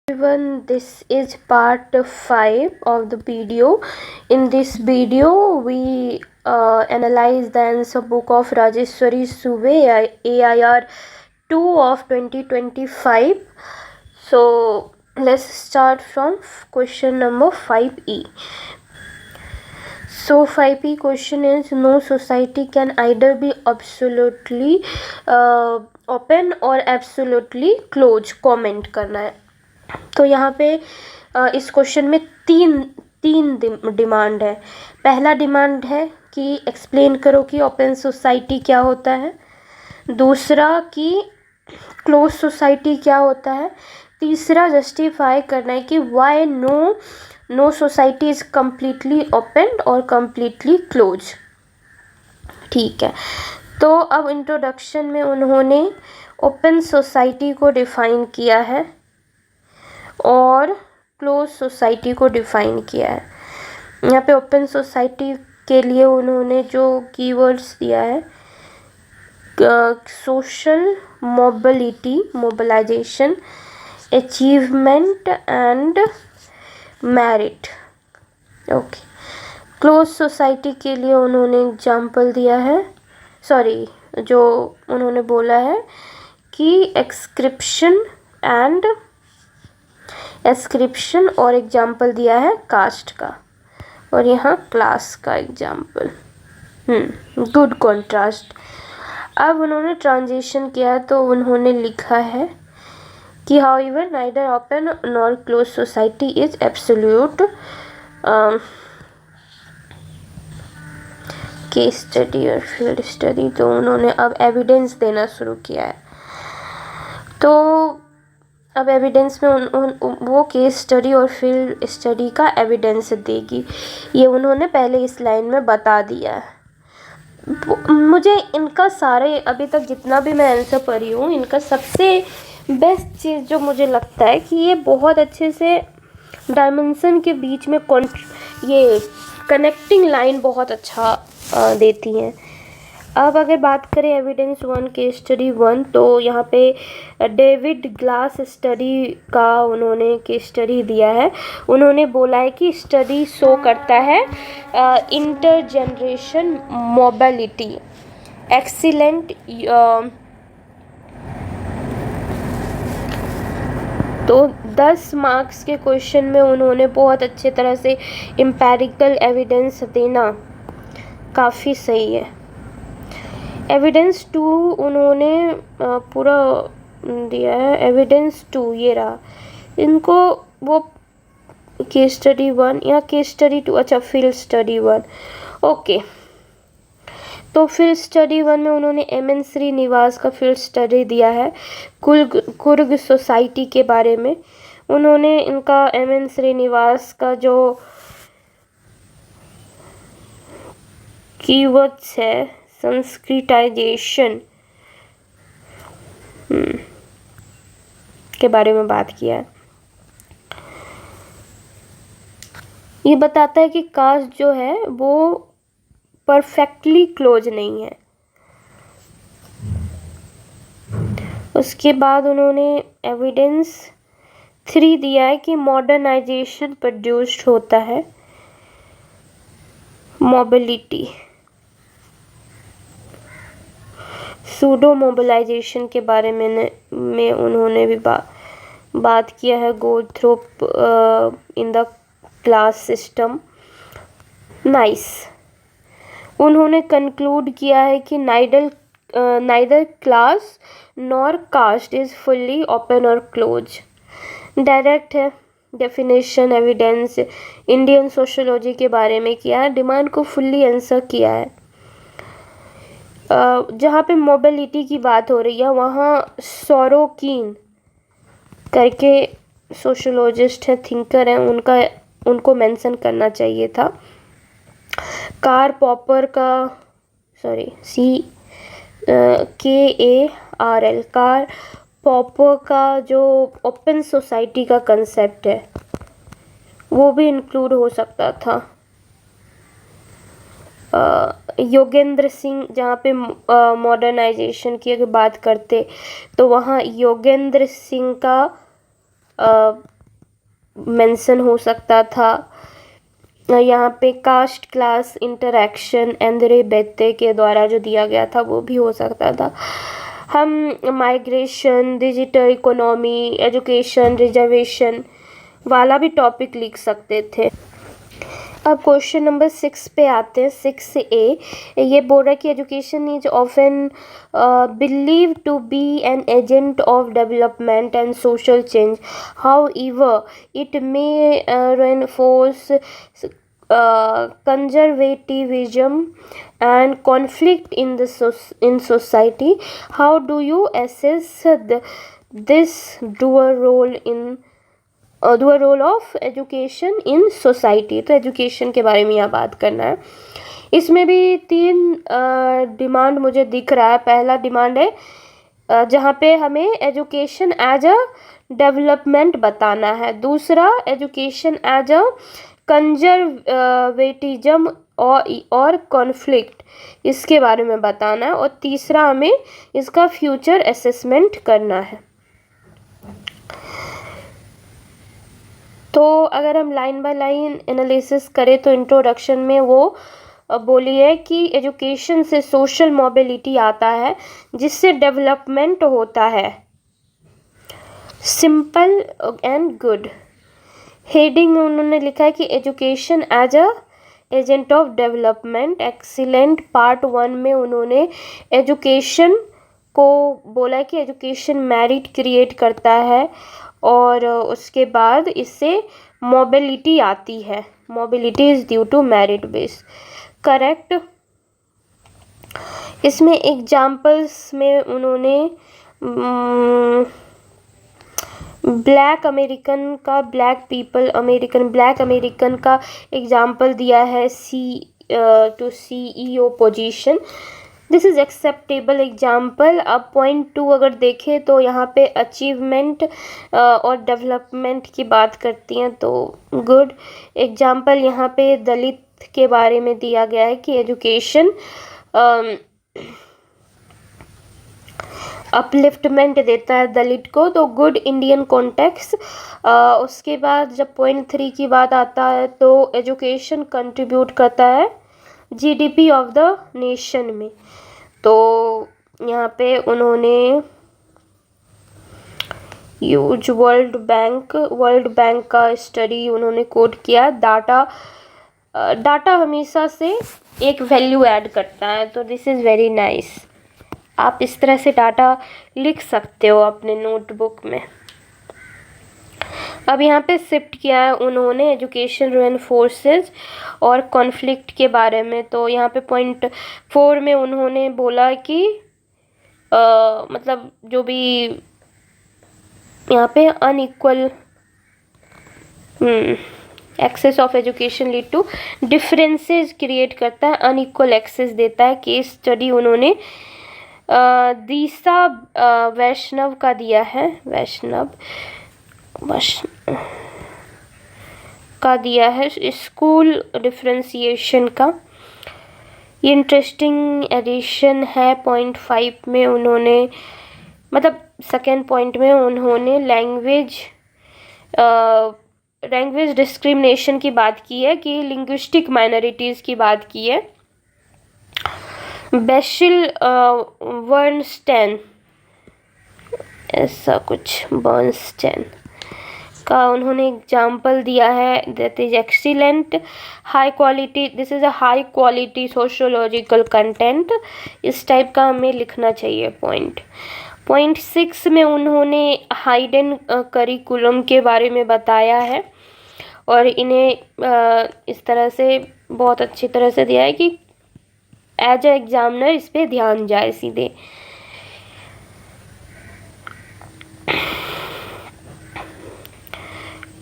Everyone, this is part 5 of the video. In this video, we analyze the answer book of Rajeshwari Sube AIR 2 of 2025. So, let's start from question number 5E. So 5P question is, no society can either be absolutely open or absolutely closed. Comment करना है. तो यहाँ पे इस question में तीन demand है. पहला डिमांड है कि एक्सप्लेन करो कि ओपन सोसाइटी क्या होता है. दूसरा कि क्लोज सोसाइटी क्या होता है. तीसरा जस्टिफाई करना है कि why no society is completely open और कम्प्लीटली क्लोज. ठीक है. तो अब इंट्रोडक्शन में उन्होंने ओपन सोसाइटी को डिफाइन किया है और क्लोज सोसाइटी को डिफाइन किया है. यहाँ पे ओपन सोसाइटी के लिए उन्होंने जो कीवर्ड्स दिया है, social mobilization, achievement and merit. Okay. Close society के लिए उन्होंने एग्जाम्पल दिया है, जो उन्होंने बोला है कि एस्क्रिप्शन और एग्जाम्पल दिया है कास्ट का, और यहाँ क्लास का एग्जाम्पल. Good contrast. अब उन्होंने ट्रांजिशन किया तो उन्होंने लिखा है कि however neither open nor close society is absolute. Case study और फील्ड स्टडी. तो उन्होंने अब एविडेंस देना शुरू किया है. तो अब एविडेंस में वो केस स्टडी और फील्ड स्टडी का एविडेंस देगी. ये उन्होंने पहले इस लाइन में बता दिया है. मुझे इनका सारे अभी तक जितना भी मैं आंसर पढ़ी हूँ, इनका सबसे बेस्ट चीज़ जो मुझे लगता है कि ये बहुत अच्छे से डायमेंशन के बीच में ये कनेक्टिंग लाइन बहुत अच्छा देती हैं. अब अगर बात करें एविडेंस 1 केस स्टडी 1, तो यहाँ पे डेविड ग्लास स्टडी का उन्होंने केस स्टडी दिया है. उन्होंने बोला है कि स्टडी शो करता है इंटरजेनरेशन मोबिलिटी एक्सीलेंट. तो 10 मार्क्स के क्वेश्चन में उन्होंने बहुत अच्छे तरह से एम्पेरिकल एविडेंस देना काफ़ी सही है. एविडेंस 2 उन्होंने पूरा दिया है. एविडेंस 2 ये रहा. इनको वो केस स्टडी 1 या केस स्टडी 2, अच्छा फील्ड स्टडी 1. ओके. तो फील्ड स्टडी 1 में उन्होंने MN श्रीनिवास का फील्ड स्टडी दिया है कुर्ग सोसाइटी के बारे में. उन्होंने इनका MN श्रीनिवास का जो कीवर्ड्स है, संस्कृताइजेशन के बारे में बात किया है. ये बताता है कि कास्ट जो है वो परफेक्टली क्लोज नहीं है. उसके बाद उन्होंने एविडेंस 3 दिया है कि मॉडर्नाइजेशन प्रोड्यूस्ड होता है मोबिलिटी. सूडो मोबिलाइजेशन के बारे में उन्होंने भी बात किया है. Go through in the class system. Nice. उन्होंने कंक्लूड किया है कि neither class nor caste is fully open और क्लोज. डायरेक्ट है. डेफिनेशन एविडेंस इंडियन सोशोलॉजी के बारे में किया है. डिमांड को फुल्ली आंसर किया है. जहाँ पे मोबिलिटी की बात हो रही है वहाँ सोरोकिन करके सोशोलॉजिस्ट हैं, थिंकर हैं, उनको मेंशन करना चाहिए था. कार्ल पॉपर का KARL कार्ल पॉपर का जो ओपन सोसाइटी का कंसेप्ट है वो भी इंक्लूड हो सकता था. योगेंद्र सिंह, जहाँ पे मॉडर्नाइजेशन की अगर बात करते तो वहाँ योगेंद्र सिंह का मेंशन हो सकता था। यहाँ पे कास्ट क्लास इंटरैक्शन एंद्रे बेत्ते के द्वारा जो दिया गया था वो भी हो सकता था। हम migration, digital economy, education, reservation वाला भी टॉपिक लिख सकते थे। अब क्वेश्चन नंबर 6 पे आते हैं। 6A ये बोल रहा है कि education is often believe to be an agent of development and social change, however it may reinforce conservatism and conflict in in society. How do you assess this dual role of education in society? तो education के बारे में यहाँ बात करना है। इसमें भी 3 डिमांड मुझे दिख रहा है। पहला डिमांड है जहाँ पे हमें एजुकेशन एज अ डेवलपमेंट बताना है। दूसरा एजुकेशन एज अ कंजर्वेटिज्म और कॉन्फ्लिक्ट, इसके बारे में बताना है। और तीसरा हमें इसका फ्यूचर असेसमेंट करना है। तो अगर हम लाइन बाय लाइन एनालिसिस करें तो इंट्रोडक्शन में वो बोली है कि एजुकेशन से सोशल मोबिलिटी आता है जिससे डेवलपमेंट होता है, सिंपल एंड गुड। हेडिंग में उन्होंने लिखा है कि education as a agent of development excellent. Part 1 में उन्होंने एजुकेशन को बोला है कि एजुकेशन मेरिट क्रिएट करता है और उसके बाद इससे मोबिलिटी आती है। Mobility is due to merit base, correct. इसमें एग्जाम्पल्स में उन्होंने ब्लैक अमेरिकन का एग्जाम्पल दिया है। To CEO position, this is acceptable example. अब पॉइंट 2 अगर देखें तो यहाँ पे अचीवमेंट और डेवलपमेंट की बात करती हैं तो गुड एग्जाम्पल। यहाँ पे दलित के बारे में दिया गया है कि एजुकेशन अपलिफ्टमेंट देता है दलित को, तो गुड इंडियन कॉन्टेक्स्ट। उसके बाद जब पॉइंट 3 की बात आता है तो एजुकेशन कंट्रीब्यूट करता है GDP ऑफ द नेशन में। तो यहाँ पे उन्होंने यूज वर्ल्ड बैंक का स्टडी उन्होंने कोट किया। डाटा हमेशा से एक वैल्यू ऐड करता है, तो दिस इज़ वेरी नाइस। आप इस तरह से डाटा लिख सकते हो अपने नोटबुक में। अब यहाँ पे शिफ्ट किया है उन्होंने एजुकेशन रेनफोर्सेस और कॉन्फ्लिक्ट के बारे में। तो यहाँ पे पॉइंट 4 में उन्होंने बोला कि मतलब जो भी यहाँ पे unequal access of education lead to differences create करता है, अनइक्वल एक्सेस देता है। केस स्टडी उन्होंने दीसा वैष्णव का दिया है, वैष्णव का दिया है स्कूल डिफरेंशिएशन का। ये इंटरेस्टिंग एडिशन है। पॉइंट 5 में उन्होंने मतलब सेकेंड पॉइंट में उन्होंने लैंग्वेज डिस्क्रिमिनेशन की बात की है कि लिंग्विस्टिक माइनॉरिटीज़ की बात की है। बेसिल बर्नस्टेन, ऐसा कुछ बर्नस्टेन का उन्होंने एग्जाम्पल दिया है। That is excellent high quality, this is a high quality sociological content. इस टाइप का हमें लिखना चाहिए। पॉइंट 6 में उन्होंने हाइडन करिकुलम के बारे में बताया है और इन्हें इस तरह से बहुत अच्छी तरह से दिया है कि एज ए एग्जामिनर इस पे ध्यान जाए सीधे।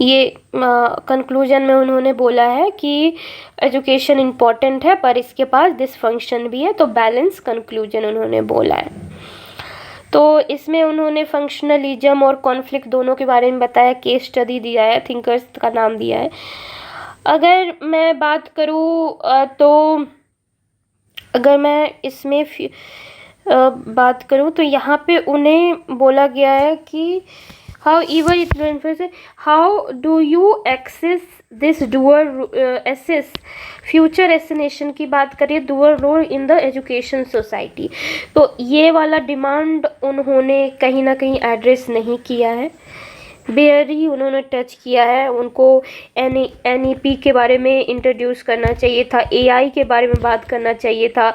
ये कंक्लूजन में उन्होंने बोला है कि एजुकेशन इम्पॉर्टेंट है पर इसके पास डिसफंक्शन भी है, तो बैलेंस कंक्लूजन उन्होंने बोला है। तो इसमें उन्होंने फंक्शनलिज्म और कॉन्फ्लिक्ट दोनों के बारे में बताया, केस स्टडी दिया है, थिंकर्स का नाम दिया है। अगर मैं बात करूँ तो अगर मैं इसमें बात करूँ तो यहाँ पे उन्हें बोला गया है कि However, it influences how do you access this dual assess future एस्टिनेशन की बात करें, dual role in the education society. तो ये वाला डिमांड उन्होंने कहीं ना कहीं एड्रेस नहीं किया है, बेयरली उन्होंने टच किया है। उनको NEP के बारे में इंट्रोड्यूस करना चाहिए था, AI के बारे में बात करना चाहिए था,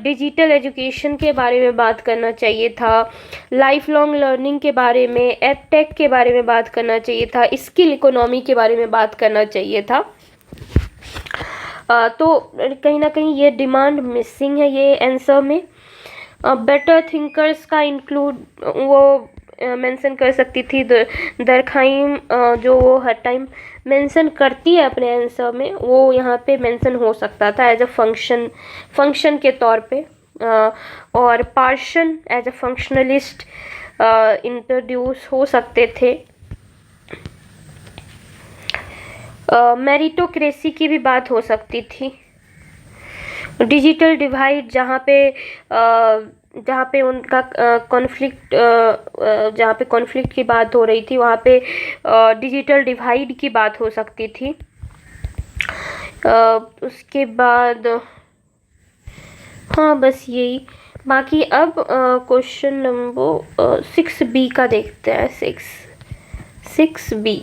डिजिटल एजुकेशन के बारे में बात करना चाहिए था, लाइफ लॉन्ग लर्निंग के बारे में, एडटेक के बारे में बात करना चाहिए था, स्किल इकोनॉमी के बारे में बात करना चाहिए था। तो कहीं ना कहीं ये डिमांड मिसिंग है ये आंसर में। बेटर थिंकर्स का इंक्लूड वो मेंशन कर सकती थी, दरखाइम जो वो हर टाइम मेंशन करती है अपने आंसर में, वो यहाँ पे मेंशन हो सकता था एज अ फंक्शन के तौर पे। और Parson as a functionalist introduce हो सकते थे। मेरिटोक्रेसी की भी बात हो सकती थी। डिजिटल डिवाइड जहाँ पे उनका कॉन्फ्लिक्ट जहाँ पे कॉन्फ्लिक्ट की बात हो रही थी, वहाँ पे डिजिटल डिवाइड की बात हो सकती थी। उसके बाद हाँ बस यही। बाकी अब क्वेश्चन नंबर 6B का देखते हैं। 6B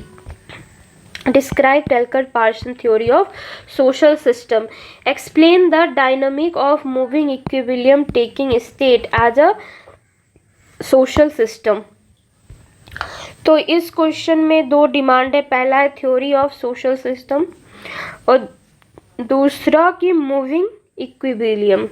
Describe Telker-Parson theory of social system. Explain the dynamic of moving equilibrium taking state as a social system. तो इस क्वेश्चन में दो डिमांड है, पहला है थ्योरी ऑफ सोशल सिस्टम और दूसरा की मूविंग इक्विलिब्रियम।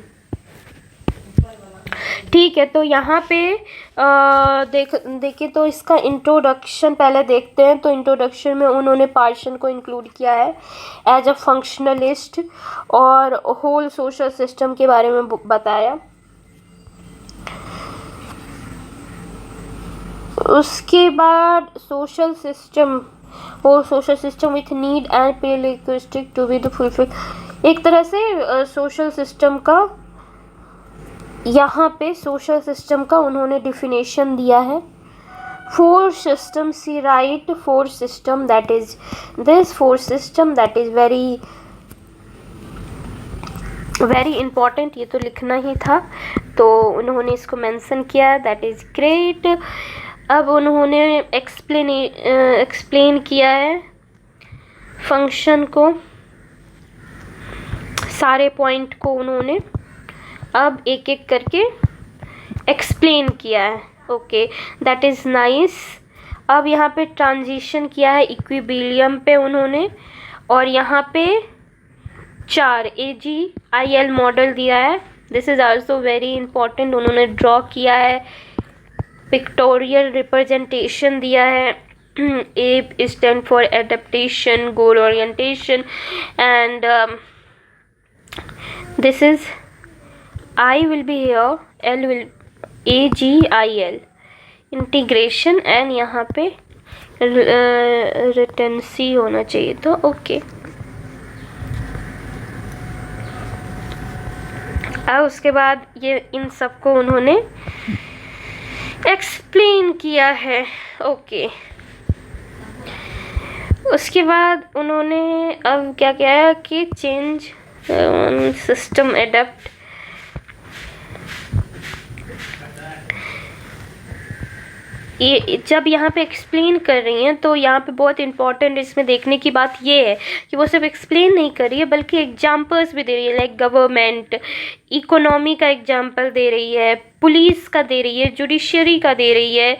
ठीक है, तो यहाँ पे देखिए तो इसका इंट्रोडक्शन पहले देखते हैं। तो इंट्रोडक्शन में उन्होंने पार्सन को इंक्लूड किया है एज अ फंक्शनलिस्ट और होल सोशल सिस्टम के बारे में बताया। उसके बाद social system with need and prerequisite to be the fulfil. एक तरह से सोशल सिस्टम का यहाँ पे सोशल सिस्टम का उन्होंने डिफिनेशन दिया है। Four system see right, four system that is this, four system that is very very important, ये तो लिखना ही था, तो उन्होंने इसको मेंशन किया, दैट इज ग्रेट। अब उन्होंने एक्सप्लेन किया है फंक्शन को, सारे पॉइंट को उन्होंने अब एक एक करके एक्सप्लेन किया है। Okay, that is nice. अब यहाँ पे ट्रांजिशन किया है इक्विलिब्रियम पे उन्होंने, और यहाँ पे 4 AGIL मॉडल दिया है। This is also very important. उन्होंने ड्रॉ किया है, पिक्टोरियल रिप्रेजेंटेशन दिया है। A stand for adaptation, goal orientation, and this is I will be here, L will AGIL integration, and यहाँ पे रिटेंसी होना चाहिए, तो ओके। अब उसके बाद ये इन सबको उन्होंने एक्सप्लेन किया है। ओके, उसके बाद उन्होंने अब क्या किया है कि चेंज सिस्टम एडेप्ट। ये जब यहाँ पे एक्सप्लेन कर रही हैं तो यहाँ पे बहुत इंपॉर्टेंट इसमें देखने की बात ये है कि वो सिर्फ एक्सप्लेन नहीं कर रही है बल्कि एग्जांपल्स भी दे रही है। लाइक गवर्नमेंट, इकोनॉमी का एग्जांपल दे रही है, पुलिस का दे रही है, जुडिशरी का दे रही है,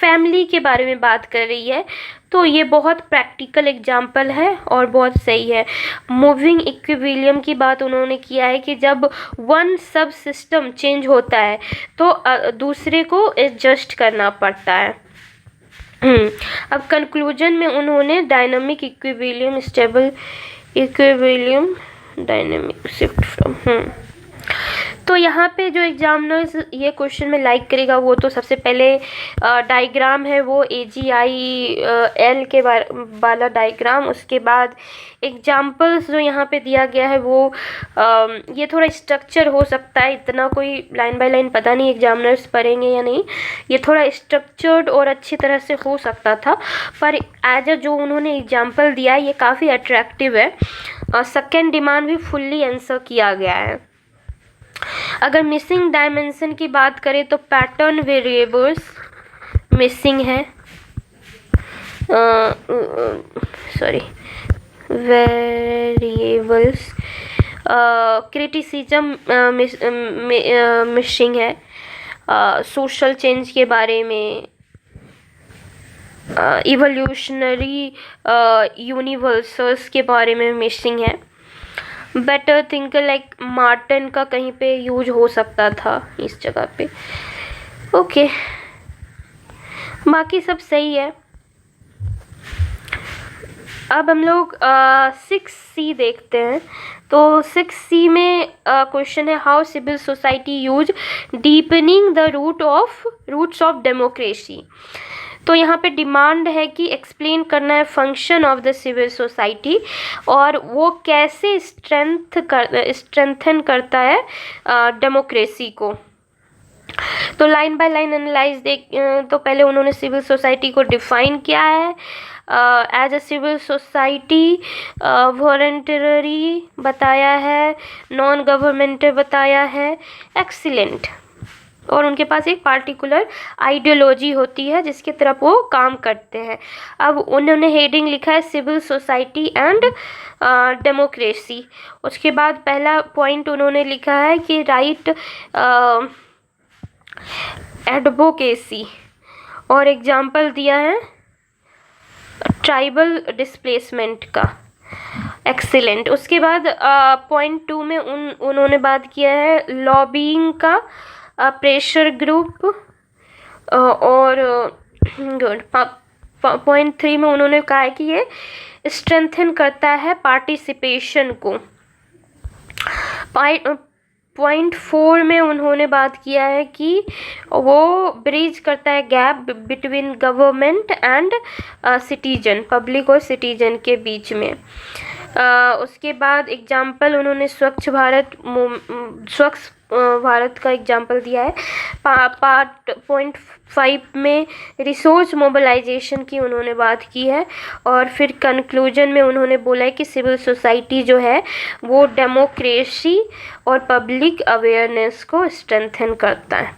फैमिली के बारे में बात कर रही है। तो ये बहुत प्रैक्टिकल एग्जाम्पल है और बहुत सही है। मूविंग इक्विलिब्रियम की बात उन्होंने किया है कि जब वन सब सिस्टम चेंज होता है तो दूसरे को एडजस्ट करना पड़ता है। अब कंक्लूजन में उन्होंने dynamic equilibrium, stable equilibrium, dynamic shift from तो यहाँ पे जो एग्जामिनर्स ये क्वेश्चन में लाइक करेगा वो तो सबसे पहले डायग्राम है वो AGIL के वाला डायग्राम, उसके बाद एग्जाम्पल्स जो यहाँ पे दिया गया है वो ये थोड़ा स्ट्रक्चर हो सकता है, इतना कोई लाइन बाय लाइन पता नहीं एग्जामिनर्स पढ़ेंगे या नहीं, ये थोड़ा स्ट्रक्चर्ड और अच्छी तरह से हो सकता था, पर एज अ जो उन्होंने एग्जाम्पल दिया है ये काफ़ी अट्रैक्टिव है। सेकेंड डिमांड भी फुल्ली आंसर किया गया है। अगर मिसिंग डायमेंशन की बात करें तो पैटर्न वेरिएबल्स मिसिंग है, सॉरी वेरिएबल्स, क्रिटिसिज्म मिसिंग है, सोशल चेंज के बारे में, इवोल्यूशनरी यूनिवर्सल्स के बारे में मिसिंग है। बेटर थिंकर लाइक मार्टिन का कहीं पे यूज हो सकता था इस जगह पे। ओके, बाकी सब सही है। अब हम लोग 6C देखते हैं। तो 6C में क्वेश्चन है how civil society use deepening the roots of democracy. तो यहाँ पे डिमांड है कि एक्सप्लेन करना है function of the civil society और वो कैसे स्ट्रेंथन करता है डेमोक्रेसी को। तो लाइन बाय लाइन एनालाइज देख, तो पहले उन्होंने सिविल सोसाइटी को डिफाइन किया है as a civil society, voluntary बताया है, नॉन गवर्नमेंटल बताया है, एक्सीलेंट, और उनके पास एक पार्टिकुलर आइडियोलॉजी होती है जिसके तरफ वो काम करते हैं। अब उन्होंने हेडिंग लिखा है सिविल सोसाइटी एंड डेमोक्रेसी। उसके बाद पहला पॉइंट उन्होंने लिखा है कि राइट एडवोकेसी, और एग्जाम्पल दिया है ट्राइबल डिस्प्लेसमेंट का, एक्सीलेंट। उसके बाद पॉइंट 2 में उन्होंने बात किया है लॉबिंग का, प्रेशर ग्रुप, और गुड। पॉइंट 3 में उन्होंने कहा है कि ये स्ट्रेंथन करता है पार्टिसिपेशन को। पॉइंट 4 में उन्होंने बात किया है कि वो ब्रिज करता है gap between government and citizen, public और सिटीजन के बीच में। उसके बाद एग्जाम्पल उन्होंने स्वच्छ भारत का एग्जाम्पल दिया है। पार्ट पॉइंट 5 में रिसोर्स मोबिलाइजेशन की उन्होंने बात की है, और फिर कंक्लूजन में उन्होंने बोला है कि सिविल सोसाइटी जो है वो डेमोक्रेसी और पब्लिक अवेयरनेस को स्ट्रेंथन करता है।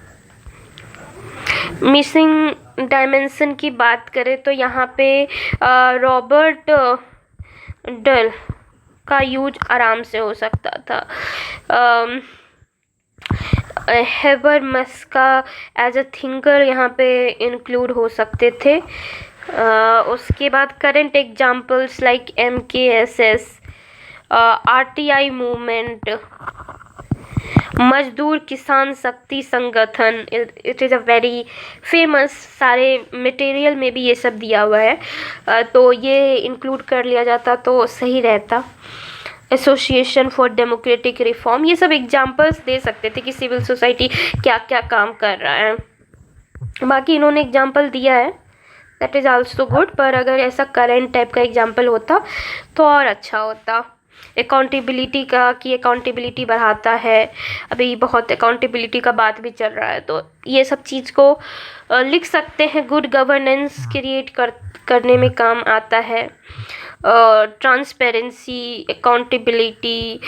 मिसिंग डायमेंशन की बात करें तो यहाँ पे रॉबर्ट डल का यूज आराम से हो सकता था, हेबरमस का एज अ थिंकर यहाँ पे इंक्लूड हो सकते थे। उसके बाद current examples like MKSS, RTI movement, मजदूर किसान शक्ति संगठन, it is a very famous, सारे मटेरियल में भी ये सब दिया हुआ है, तो ये इंक्लूड कर लिया जाता तो सही रहता। एसोसिएशन फॉर डेमोक्रेटिक रिफॉर्म, ये सब एग्जाम्पल्स दे सकते थे कि सिविल सोसाइटी क्या क्या काम कर रहा है। बाकी इन्होंने एग्जाम्पल दिया है, दैट इज़ आल्सो गुड, पर अगर ऐसा करेंट टाइप का एग्जाम्पल होता तो और अच्छा होता। अकाउंटेबिलिटी का, कि अकाउंटेबिलिटी बढ़ाता है, अभी बहुत अकाउंटेबिलिटी का बात भी चल रहा है, तो ये सब चीज़ को लिख सकते हैं। गुड गवर्नेंस क्रिएट करने में काम आता है। ट्रांसपेरेंसी, अकाउंटेबिलिटी,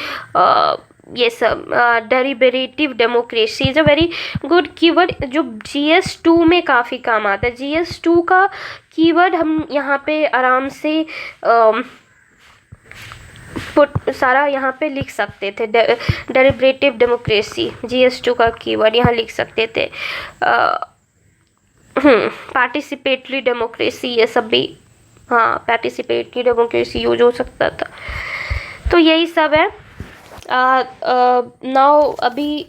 ये सब। Derivative democracy is a very good keyword जो GS2 में काफ़ी काम आता है। GS2 का कीवर्ड हम यहाँ पे आराम से सारा यहाँ पे लिख सकते थे। डेरिवेटिव डेमोक्रेसी GS2 का कीवर्ड यहाँ लिख सकते थे। पार्टिसिपेटरी डेमोक्रेसी, ये सब भी, हाँ, पार्टिसिपेटरी डेमोक्रेसी यूज हो सकता था। तो यही सब है। नाउ अभी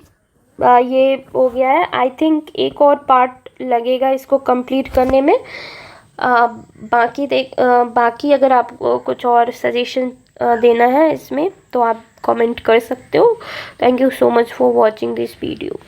ये हो गया है। आई थिंक एक और पार्ट लगेगा इसको कंप्लीट करने में। बाकी अगर आपको कुछ और सजेशन देना है इसमें तो आप कमेंट कर सकते हो। Thank you so much for watching this video.